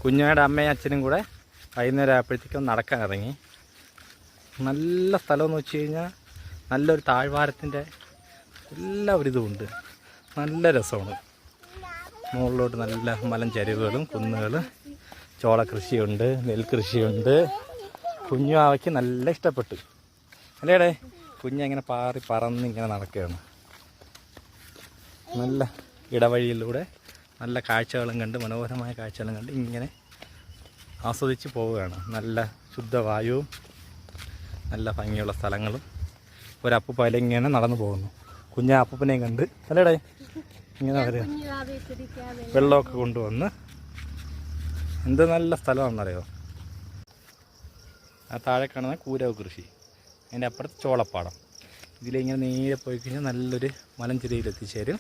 കുഞ്ഞുങ്ങളുടെ അമ്മയും അച്ഛനും കൂടെ വൈകുന്നേരം ആയപ്പോഴത്തേക്കും നടക്കാൻ ഇറങ്ങി. നല്ല സ്ഥലമെന്ന് വെച്ച് കഴിഞ്ഞാൽ നല്ലൊരു താഴ്വാരത്തിൻ്റെ എല്ലാ ഒരു ഇതുമുണ്ട്. നല്ല രസമാണ്. മുകളിലോട്ട് നല്ല മലഞ്ചരിവുകളും കുന്നുകളും, ചോളകൃഷിയുണ്ട്, നെൽകൃഷിയുണ്ട്. കുഞ്ഞു ആവയ്ക്ക് നല്ല ഇഷ്ടപ്പെട്ടു അല്ലേടേ. കുഞ്ഞങ്ങനെ പറന്ന് ഇങ്ങനെ നടക്കുകയാണ്. നല്ല ഇടവഴിയിലൂടെ നല്ല കാഴ്ചകളും കണ്ട്, മനോഹരമായ കാഴ്ചകളും കണ്ട് ഇങ്ങനെ ആസ്വദിച്ച് പോവുകയാണ്. നല്ല ശുദ്ധവായുവും നല്ല ഭംഗിയുള്ള സ്ഥലങ്ങളും. ഒരപ്പൂപ്പ ഇങ്ങനെ നടന്നു പോകുന്നു. കുഞ്ഞ അപ്പൂപ്പനെയും കണ്ട് അല്ലേടേ ഇങ്ങനെ വരിക. വെള്ളമൊക്കെ കൊണ്ടുവന്ന് എന്ത് നല്ല സ്ഥലമാണെന്നറിയോ. ആ താഴെ കാണുന്ന കൂരവ് കൃഷി, അതിൻ്റെ അപ്പുറത്ത് ചോളപ്പാടം. ഇതിലിങ്ങനെ നേരെ പോയി കഴിഞ്ഞാൽ നല്ലൊരു മലഞ്ചെരിയിൽ എത്തിച്ചേരും.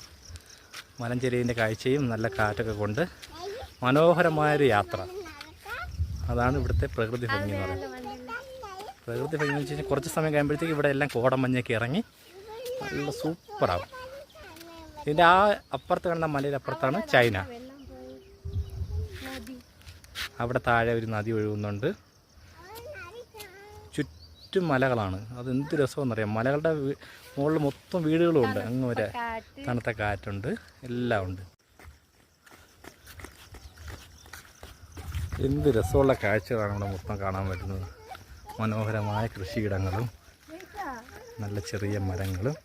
മലഞ്ചെരിവിൻ്റെ കാഴ്ചയും നല്ല കാറ്റൊക്കെ കൊണ്ട് മനോഹരമായൊരു യാത്ര. അതാണ് ഇവിടുത്തെ പ്രകൃതി ഭംഗി എന്ന് പറയുന്നത്. പ്രകൃതി ഭംഗി എന്ന് വെച്ച് കഴിഞ്ഞാൽ കുറച്ച് സമയം കഴിയുമ്പോഴത്തേക്ക് ഇവിടെ എല്ലാം കോടമഞ്ഞൊക്കെ ഇറങ്ങി നല്ല സൂപ്പറാകും. ഇതിൻ്റെ ആ അപ്പുറത്ത് കാണുന്ന മലയുടെ അപ്പുറത്താണ് ചൈന. അവിടെ താഴെ ഒരു നദി ഒഴുകുന്നുണ്ട്. ചുറ്റും മലകളാണ്. അതെന്ത് രസമെന്നറിയാം. മലകളുടെ മുകളിൽ മൊത്തം വീടുകളും ഉണ്ട്. അങ്ങ് വരെ തണുത്ത കാറ്റുണ്ട്, എല്ലാം ഉണ്ട്. എന്ത് രസമുള്ള കാഴ്ചകളാണ് ഇവിടെ മൊത്തം കാണാൻ പറ്റുന്നത്. മനോഹരമായ കൃഷിയിടങ്ങളും നല്ല ചെറിയ മരങ്ങളും.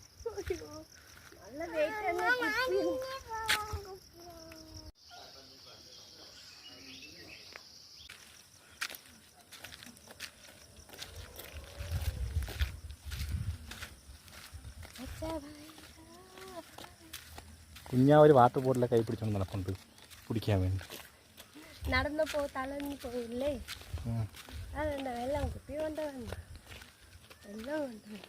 കുഞ്ഞാ ഒരു വാട്ടർ ബോട്ടിലെ കൈ പിടിച്ചോണ്ട് നടപ്പുണ്ട് കുടിക്കാൻ വേണ്ടി. നടന്നപ്പോ തളഞ്ഞു പോയില്ലേ? അതെന്താ വെള്ളം കുപ്പി കൊണ്ടുവന്നു. വെള്ളം കൊണ്ടുവന്നു.